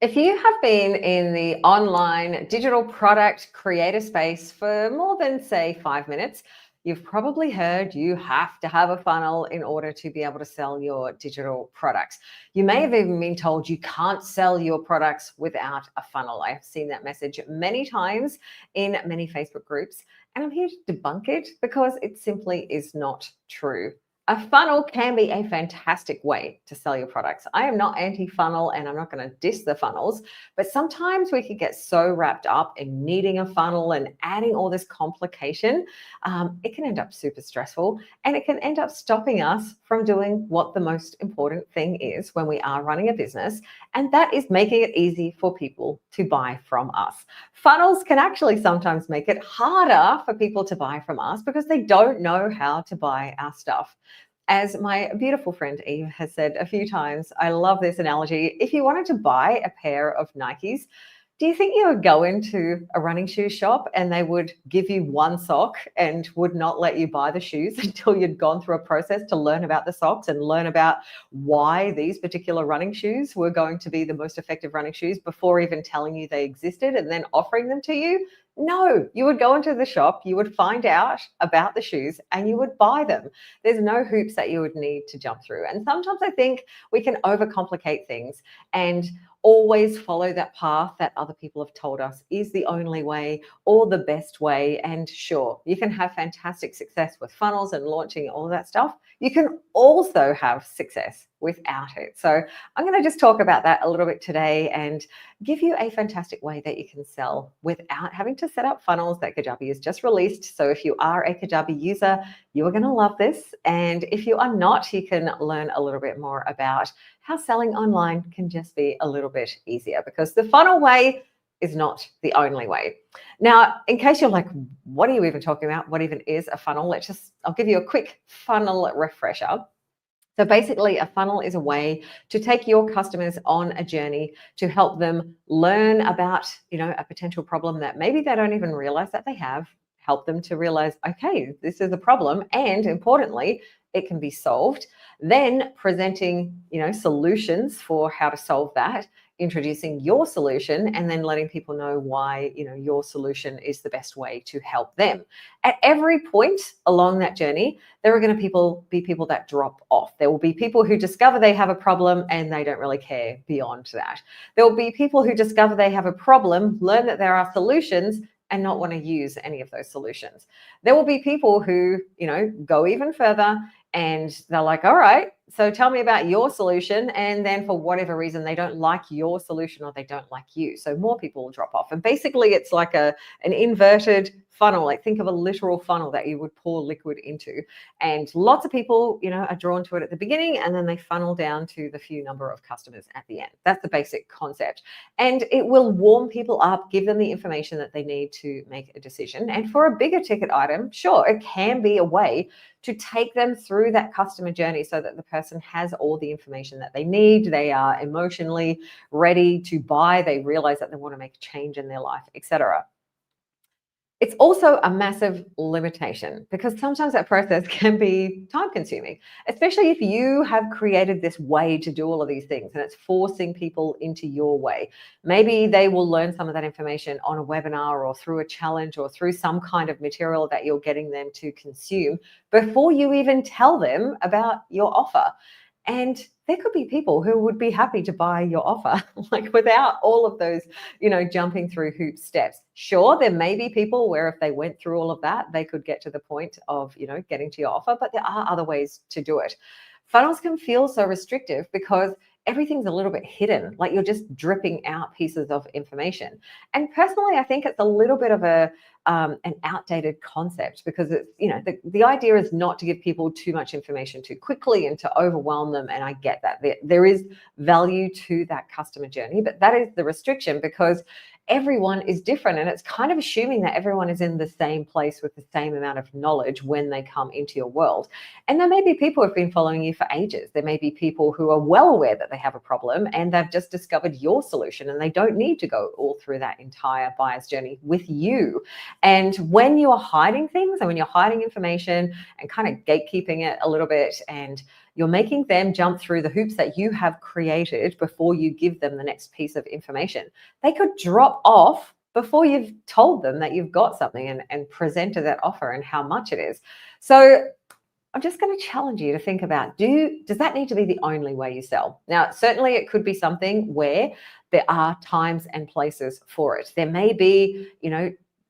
If you have been in the online digital product creator space for more than, say, 5 minutes, you've probably heard you have to have a funnel in order to be able to sell your digital products. You may have even been told you can't sell your products without a funnel. I've seen that message many times in many Facebook groups, and I'm here to debunk it because it simply is not true. A funnel can be a fantastic way to sell your products. I am not anti-funnel and I'm not going to diss the funnels, but sometimes we could get so wrapped up in needing a funnel and adding all this complication. It can end up super stressful and it can end up stopping us from doing what the most important thing is when we are running a business, and that is making it easy for people to buy from us. Funnels can actually sometimes make it harder for people to buy from us because they don't know how to buy our stuff. As my beautiful friend Eve has said a few times, I love this analogy. If you wanted to buy a pair of Nikes, do you think you would go into a running shoe shop and they would give you one sock and would not let you buy the shoes until you'd gone through a process to learn about the socks and learn about why these particular running shoes were going to be the most effective running shoes before even telling you they existed and then offering them to you? No, you would go into the shop, you would find out about the shoes and you would buy them. There's no hoops that you would need to jump through. And sometimes I think we can overcomplicate things and always follow that path that other people have told us is the only way or the best way. And sure, you can have fantastic success with funnels and launching all of that stuff. You can also have success without it. So I'm going to just talk about that a little bit today and give you a fantastic way that you can sell without having to set up funnels that Kajabi has just released. So if you are a Kajabi user, you are going to love this. And if you are not, you can learn a little bit more about how selling online can just be a little bit easier, because the funnel way is not the only way. Now, in case you're like, what are you even talking about? What even is a funnel? I'll give you a quick funnel refresher. So basically, a funnel is a way to take your customers on a journey to help them learn about, a potential problem that maybe they don't even realize that they have, help them to realize, okay, this is a problem, and importantly, it can be solved. Then presenting, solutions for how to solve that, introducing your solution, and then letting people know why, your solution is the best way to help them. At every point along that journey, there are going to be people that drop off. There will be people who discover they have a problem and they don't really care beyond that. There will be people who discover they have a problem, learn that there are solutions, and not want to use any of those solutions. There will be people who, go even further and they're like, all right, so tell me about your solution. And then for whatever reason, they don't like your solution or they don't like you. So more people will drop off. And basically it's like an inverted funnel. Like think of a literal funnel that you would pour liquid into. And lots of people, are drawn to it at the beginning and then they funnel down to the few number of customers at the end. That's the basic concept. And it will warm people up, give them the information that they need to make a decision. And for a bigger ticket item, sure, it can be a way to take them through that customer journey so that the person has all the information that they need. They are emotionally ready to buy. They realize that they want to make a change in their life, etc. It's also a massive limitation because sometimes that process can be time consuming, especially if you have created this way to do all of these things and it's forcing people into your way. Maybe they will learn some of that information on a webinar or through a challenge or through some kind of material that you're getting them to consume before you even tell them about your offer. And there could be people who would be happy to buy your offer, like without all of those, jumping through hoop steps. Sure, there may be people where if they went through all of that, they could get to the point of, getting to your offer, but there are other ways to do it. Funnels can feel so restrictive because everything's a little bit hidden, like you're just dripping out pieces of information. And personally, I think it's a little bit of an outdated concept because it's, the idea is not to give people too much information too quickly and to overwhelm them. And I get that there is value to that customer journey, but that is the restriction because everyone is different and it's kind of assuming that everyone is in the same place with the same amount of knowledge when they come into your world. And there may be people who've been following you for ages. There may be people who are well aware that they have a problem and they've just discovered your solution and they don't need to go all through that entire buyer's journey with you. And when you are hiding things and when you're hiding information and kind of gatekeeping it a little bit and You're making them jump through the hoops that you have created before you give them the next piece of information. They could drop off before you've told them that you've got something and presented that offer and how much it is. So I'm just going to challenge you to think about, does that need to be the only way you sell? Now, certainly it could be something where there are times and places for it. There may be,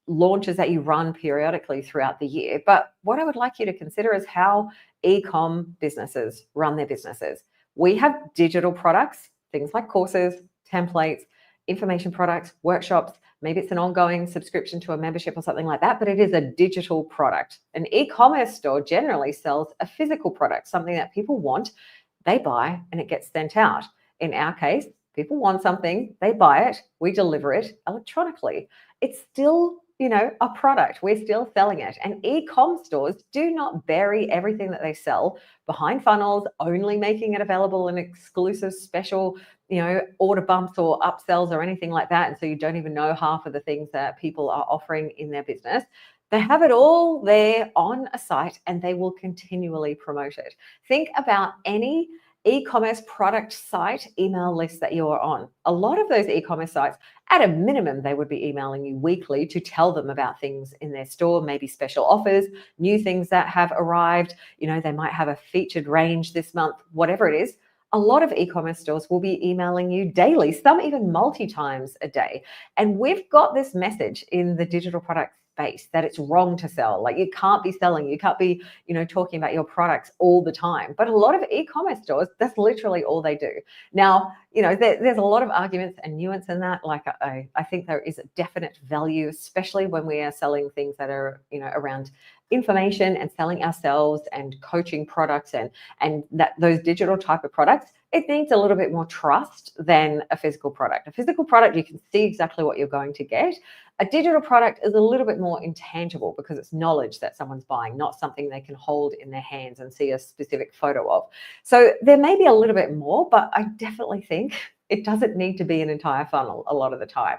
launches that you run periodically throughout the year. But what I would like you to consider is how e-com businesses run their businesses. We have digital products, things like courses, templates, information products, workshops. Maybe it's an ongoing subscription to a membership or something like that, but it is a digital product. An e-commerce store generally sells a physical product, something that people want, they buy, and it gets sent out. In our case, people want something, they buy it, we deliver it electronically. It's still, a product. We're still selling it. And e-com stores do not bury everything that they sell behind funnels, only making it available in exclusive special, order bumps or upsells or anything like that. And so you don't even know half of the things that people are offering in their business. They have it all there on a site and they will continually promote it. Think about any e-commerce product site email list that you're on. A lot of those e-commerce sites, at a minimum, they would be emailing you weekly to tell them about things in their store, maybe special offers, new things that have arrived. They might have a featured range this month, whatever it is. A lot of e-commerce stores will be emailing you daily, some even multi-times a day. And we've got this message in the digital product space that it's wrong to sell. Like you can't be selling, you can't be, talking about your products all the time. But a lot of e-commerce stores, that's literally all they do. Now, there's a lot of arguments and nuance in that. Like I think there is a definite value, especially when we are selling things that are, around information and selling ourselves and coaching products and that those digital type of products. It needs a little bit more trust than a physical product. A physical product, you can see exactly what you're going to get. A digital product is a little bit more intangible because it's knowledge that someone's buying, not something they can hold in their hands and see a specific photo of. So there may be a little bit more, but I definitely think it doesn't need to be an entire funnel a lot of the time.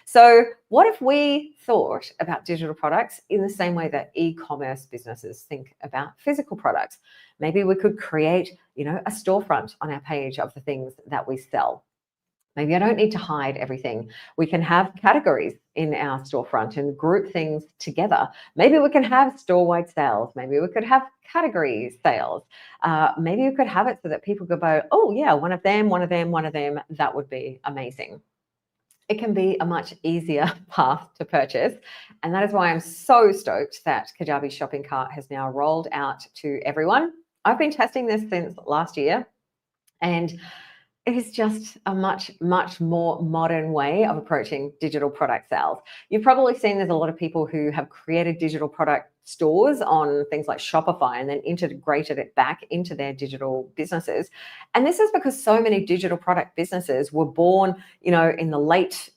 So what if we thought about digital products in the same way that e-commerce businesses think about physical products? Maybe we could create, a storefront on our page of the things that we sell. Maybe I don't need to hide everything. We can have categories in our storefront and group things together. Maybe we can have store-wide sales. Maybe we could have category sales. Maybe we could have it so that people could go, oh yeah, one of them. That would be amazing. It can be a much easier path to purchase. And that is why I'm so stoked that Kajabi shopping cart has now rolled out to everyone. I've been testing this since last year, and it is just a much, much more modern way of approaching digital product sales. You've probably seen there's a lot of people who have created digital product stores on things like Shopify and then integrated it back into their digital businesses. And this is because so many digital product businesses were born, in the late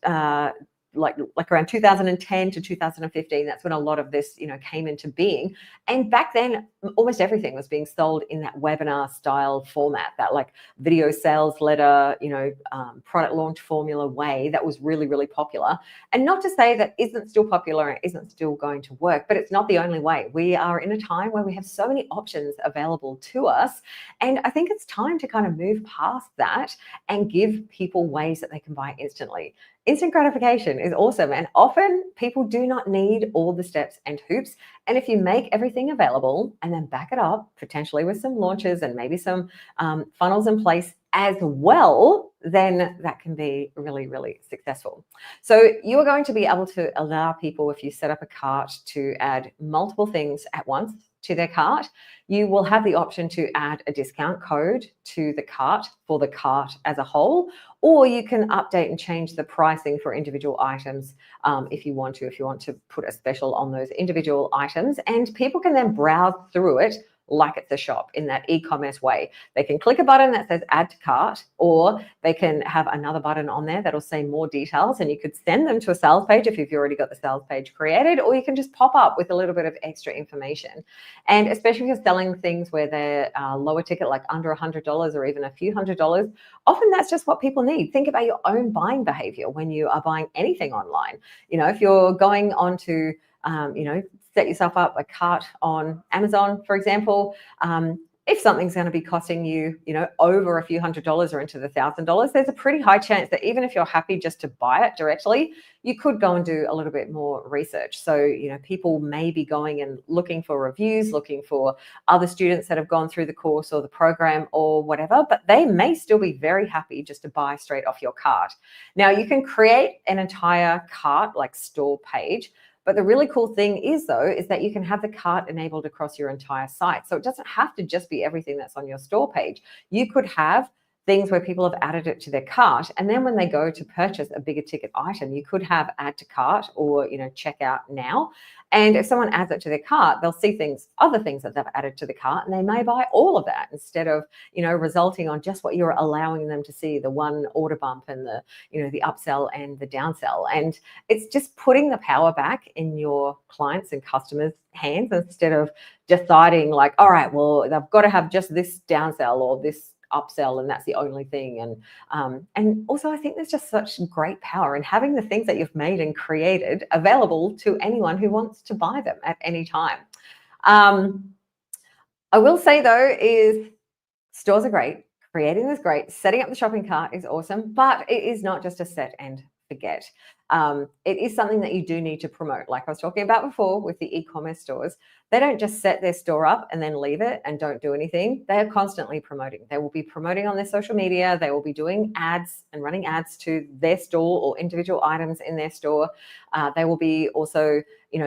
like around 2010 to 2015. That's when a lot of this, came into being. And back then, almost everything was being sold in that webinar style format, that like video sales letter, product launch formula way that was really, really popular. And not to say that isn't still popular and isn't still going to work, but it's not the only way. We are in a time where we have so many options available to us. And I think it's time to kind of move past that and give people ways that they can buy instantly. Instant gratification is awesome. And often people do not need all the steps and hoops. And if you make everything available and then back it up, potentially with some launches and maybe some funnels in place as well, then that can be really, really successful. So you are going to be able to allow people, if you set up a cart, to add multiple things at once to their cart. You will have the option to add a discount code to the cart for the cart as a whole, or you can update and change the pricing for individual items if you want to put a special on those individual items, and people can then browse through it like it's a shop in that e-commerce way. They can click a button that says add to cart, or they can have another button on there that'll say more details, and you could send them to a sales page if you've already got the sales page created, or you can just pop up with a little bit of extra information. And especially if you're selling things where they're lower ticket, like under $100 or even a few $100s, often that's just what people need. Think about your own buying behavior when you are buying anything online. If you're going on to set yourself up a cart on Amazon, for example, if something's going to be costing you, over a few $100s or into the $1,000, there's a pretty high chance that even if you're happy just to buy it directly, you could go and do a little bit more research. So, people may be going and looking for reviews, looking for other students that have gone through the course or the program or whatever, but they may still be very happy just to buy straight off your cart. Now, you can create an entire cart, like store page, but the really cool thing is that you can have the cart enabled across your entire site. So it doesn't have to just be everything that's on your store page. You could have things where people have added it to their cart, and then when they go to purchase a bigger ticket item, you could have add to cart or check out now. And if someone adds it to their cart, they'll see other things that they've added to the cart, and they may buy all of that instead of resulting on just what you're allowing them to see, the one order bump and the upsell and the downsell. And it's just putting the power back in your clients and customers' hands instead of deciding like, all right, well, they've got to have just this downsell or this upsell and that's the only thing. And also I think there's just such great power in having the things that you've made and created available to anyone who wants to buy them at any time. I will say though is stores are great, creating is great, setting up the shopping cart is awesome, but it is not just a set and forget. It is something that you do need to promote. Like I was talking about before with the e-commerce stores, they don't just set their store up and then leave it and don't do anything. They are constantly promoting. They will be promoting on their social media. They will be doing ads and running ads to their store or individual items in their store. They will be also,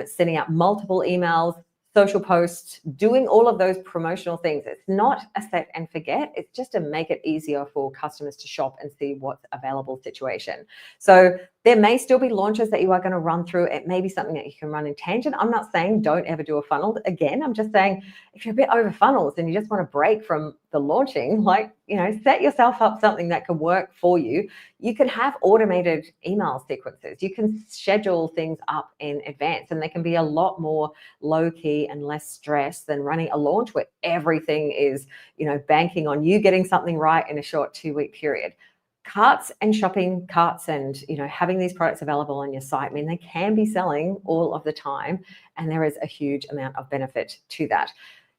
sending out multiple emails, social posts, doing all of those promotional things. It's not a set and forget. It's just to make it easier for customers to shop and see what's available situation. So there may still be launches that you are going to run through. It may be something that you can run in tangent. I'm not saying don't ever do a funnel. Again, I'm just saying if you're a bit over funnels and you just want to break from the launching, set yourself up something that can work for you. You can have automated email sequences. You can schedule things up in advance, and they can be a lot more low key and less stress than running a launch where everything is, banking on you getting something right in a short 2-week period. Carts and shopping carts and having these products available on your site mean they can be selling all of the time, and there is a huge amount of benefit to that.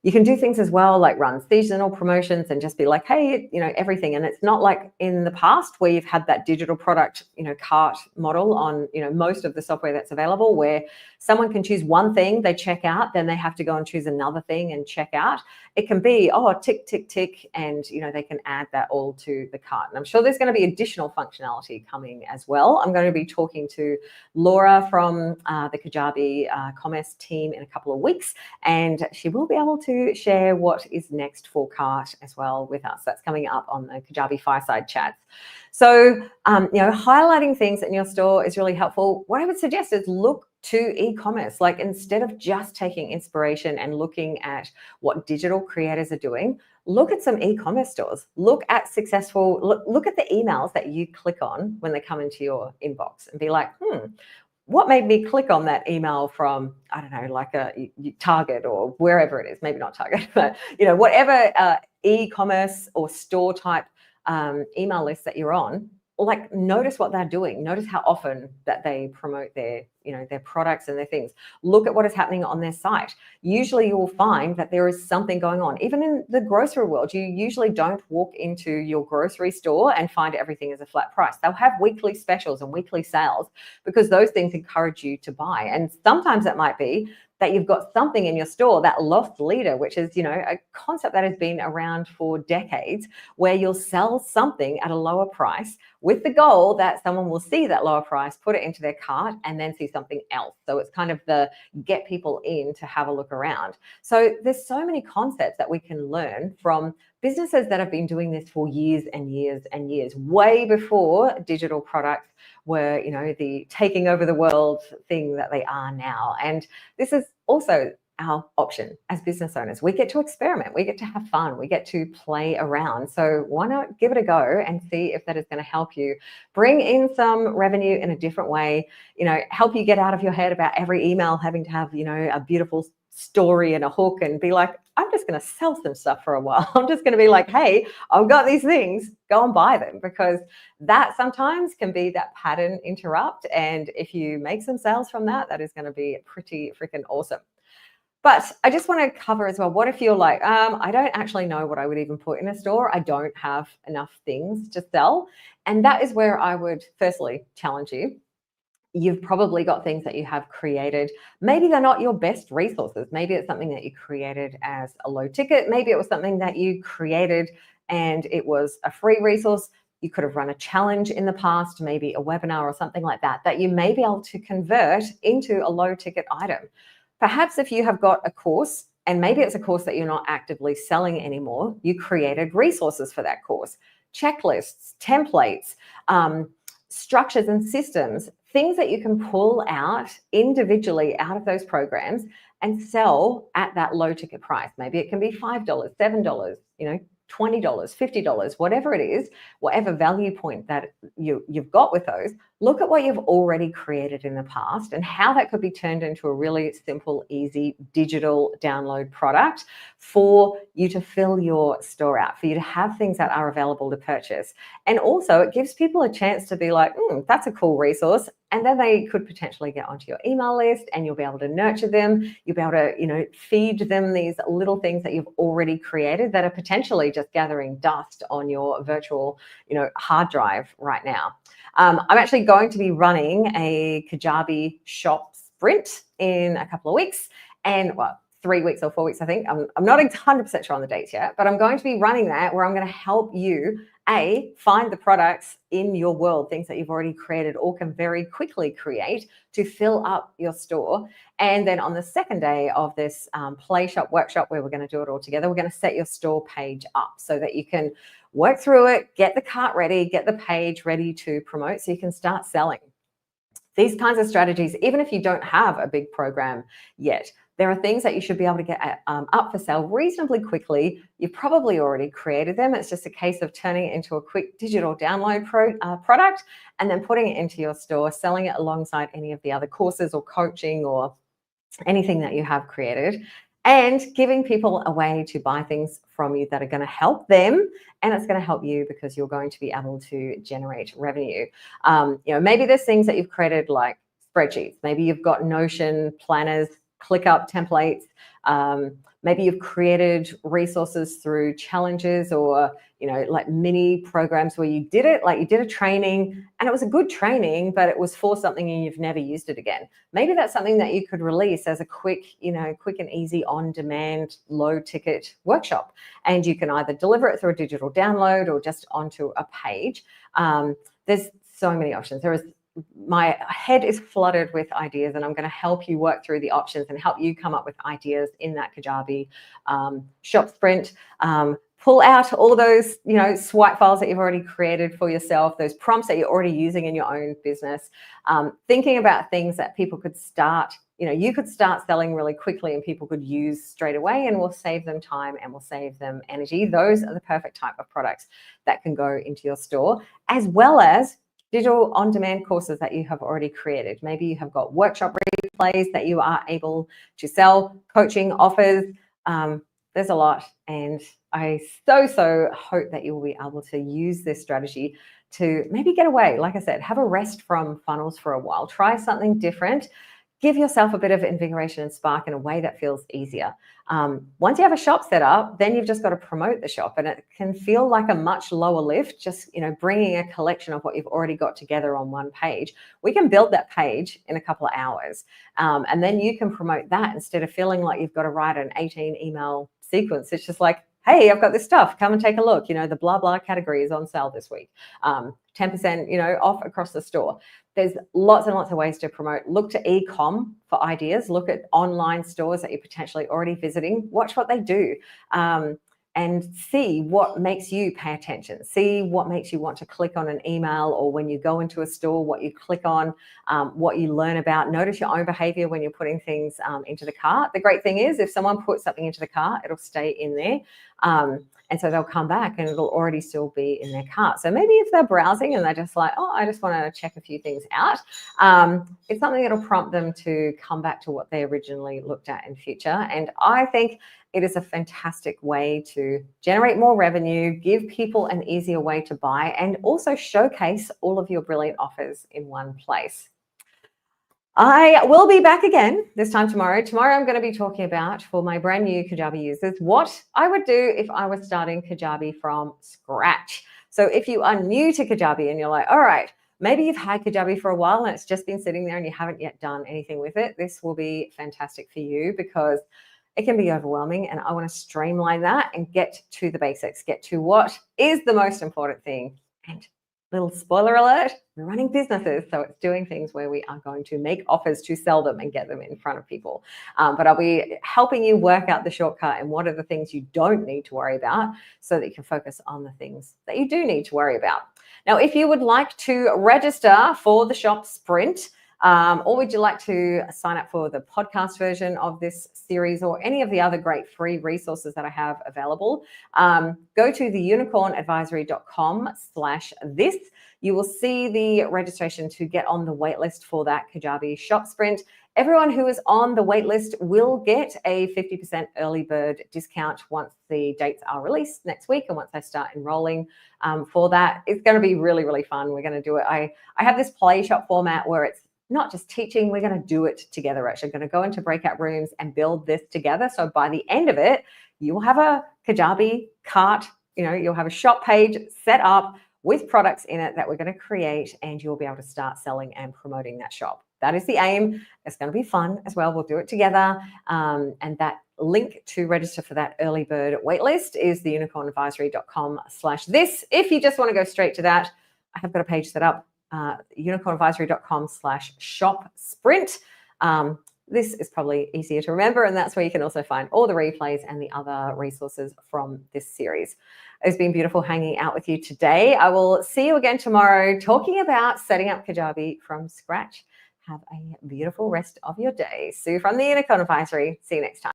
You can do things as well like run seasonal promotions and just be like, hey, everything. And it's not like in the past where you've had that digital product, cart model on, most of the software that's available, where someone can choose one thing, they check out, then they have to go and choose another thing and check out. It can be, tick, tick, tick, and, they can add that all to the cart. And I'm sure there's going to be additional functionality coming as well. I'm going to be talking to Laura from the Kajabi commerce team in a couple of weeks, and she will be able to share what is next for cart as well with us. That's coming up on the Kajabi Fireside Chats. So, highlighting things in your store is really helpful. What I would suggest is look to e-commerce. Like instead of just taking inspiration and looking at what digital creators are doing, look at some e-commerce stores. Look at look at the emails that you click on when they come into your inbox and be like, what made me click on that email from, I don't know, like a Target or wherever it is, maybe not Target, but, whatever e-commerce or store type email list that you're on, like notice what they're doing. Notice how often that they promote their products and their things. Look at what is happening on their site. Usually you will find that there is something going on. Even in the grocery world, you usually don't walk into your grocery store and find everything is a flat price. They'll have weekly specials and weekly sales because those things encourage you to buy. And sometimes it might be that you've got something in your store, that lost leader, which is, a concept that has been around for decades, where you'll sell something at a lower price with the goal that someone will see that lower price, put it into their cart, and then see something else. So it's kind of the get people in to have a look around. So there's so many concepts that we can learn from businesses that have been doing this for years and years and years, way before digital products were, the taking over the world thing that they are now. And this is also our option as business owners. We get to experiment, we get to have fun, we get to play around. So why not give it a go and see if that is going to help you bring in some revenue in a different way, help you get out of your head about every email having to have, a beautiful story and a hook and be like, I'm just going to sell some stuff for a while. I'm just going to be like, hey, I've got these things, go and buy them, because that sometimes can be that pattern interrupt. And if you make some sales from that, that is going to be pretty freaking awesome. But I just want to cover as well, what if you're like, I don't actually know what I would even put in a store. I don't have enough things to sell. And that is where I would firstly challenge you. You've probably got things that you have created. Maybe they're not your best resources. Maybe it's something that you created as a low ticket. Maybe it was something that you created and it was a free resource. You could have run a challenge in the past, maybe a webinar or something like that, that you may be able to convert into a low ticket item. Perhaps if you have got a course, and maybe it's a course that you're not actively selling anymore, you created resources for that course, checklists, templates, structures and systems, things that you can pull out individually out of those programs and sell at that low ticket price. Maybe it can be $5, $7, $20, $50, whatever it is, whatever value point that you've got with those. Look at what you've already created in the past and how that could be turned into a really simple, easy digital download product for you to fill your store out, for you to have things that are available to purchase. And also it gives people a chance to be like, that's a cool resource. And then they could potentially get onto your email list and you'll be able to nurture them. You'll be able to, feed them these little things that you've already created that are potentially just gathering dust on your virtual, hard drive right now. I'm actually going to be running a Kajabi shop sprint in a couple of weeks, and 3 weeks or 4 weeks, I think. I'm not 100% sure on the dates yet, but I'm going to be running that where I'm going to help you, find the products in your world, things that you've already created or can very quickly create to fill up your store. And then on the second day of this play shop workshop where we're going to do it all together, we're going to set your store page up so that you can work through it, get the cart ready, get the page ready to promote so you can start selling. These kinds of strategies, even if you don't have a big program yet, there are things that you should be able to get up for sale reasonably quickly. You've probably already created them. It's just a case of turning it into a quick digital download product and then putting it into your store, selling it alongside any of the other courses or coaching or anything that you have created, and giving people a way to buy things from you that are going to help them, and it's going to help you because you're going to be able to generate revenue. Maybe there's things that you've created like spreadsheets. Maybe you've got Notion, planners, ClickUp templates. Maybe you've created resources through challenges or, like mini programs where you did it, like you did a training and it was a good training, but it was for something and you've never used it again. Maybe that's something that you could release as a quick and easy on-demand, low-ticket workshop. And you can either deliver it through a digital download or just onto a page. There's so many options. My head is flooded with ideas, and I'm going to help you work through the options and help you come up with ideas in that Kajabi shop sprint. Pull out all those, swipe files that you've already created for yourself, those prompts that you're already using in your own business, thinking about things that people could start, you could start selling really quickly and people could use straight away, and will save them time and will save them energy. Those are the perfect type of products that can go into your store, as well as digital on-demand courses that you have already created. Maybe you have got workshop replays that you are able to sell, coaching offers. There's a lot, and I so hope that you will be able to use this strategy to maybe get away. Like I said, have a rest from funnels for a while. Try something different. Give yourself a bit of invigoration and spark in a way that feels easier. Once you have a shop set up, then you've just got to promote the shop, and it can feel like a much lower lift, just bringing a collection of what you've already got together on one page. We can build that page in a couple of hours, and then you can promote that instead of feeling like you've got to write an 18 email sequence. It's just like, hey, I've got this stuff, come and take a look. The blah blah category is on sale this week, 10% off across the store. There's lots and lots of ways to promote. Look to ecomm for ideas. Look at online stores that you're potentially already visiting. Watch what they do, and see what makes you pay attention. See what makes you want to click on an email, or when you go into a store, what you click on, what you learn about. Notice your own behavior when you're putting things into the cart. The great thing is if someone puts something into the cart, it'll stay in there. And so they'll come back and it'll already still be in their cart. So maybe if they're browsing and they're just like, oh, I just want to check a few things out, it's something that'll prompt them to come back to what they originally looked at in future. And I think it is a fantastic way to generate more revenue, give people an easier way to buy, and also showcase all of your brilliant offers in one place. I will be back again this time tomorrow. Tomorrow I'm going to be talking about, for my brand new Kajabi users, what I would do if I was starting Kajabi from scratch. So if you are new to Kajabi and you're like, all right, maybe you've had Kajabi for a while and it's just been sitting there and you haven't yet done anything with it, this will be fantastic for you because it can be overwhelming, and I want to streamline that and get to the basics, get to what is the most important thing. And little spoiler alert, we're running businesses, so it's doing things where we are going to make offers to sell them and get them in front of people. But I'll be helping you work out the shortcut and what are the things you don't need to worry about so that you can focus on the things that you do need to worry about. Now, if you would like to register for the shop sprint, or would you like to sign up for the podcast version of this series or any of the other great free resources that I have available? Go to theunicornadvisory.com/this. You will see the registration to get on the waitlist for that Kajabi shop sprint. Everyone who is on the waitlist will get a 50% early bird discount once the dates are released next week and once I start enrolling for that. It's going to be really, really fun. We're going to do it. I have this play shop format where it's not just teaching, we're going to do it together. We're actually going to go into breakout rooms and build this together. So by the end of it, you will have a Kajabi cart, you'll have a shop page set up with products in it that we're going to create, and you'll be able to start selling and promoting that shop. That is the aim. It's going to be fun as well. We'll do it together. And that link to register for that early bird waitlist is theunicornadvisory.com/this. If you just want to go straight to that, I have got a page set up, unicornadvisory.com/shop sprint. This is probably easier to remember, and that's where you can also find all the replays and the other resources from this series. It's been beautiful hanging out with you today. I will see you again tomorrow talking about setting up Kajabi from scratch. Have a beautiful rest of your day. Sue from the Unicorn Advisory. See you next time.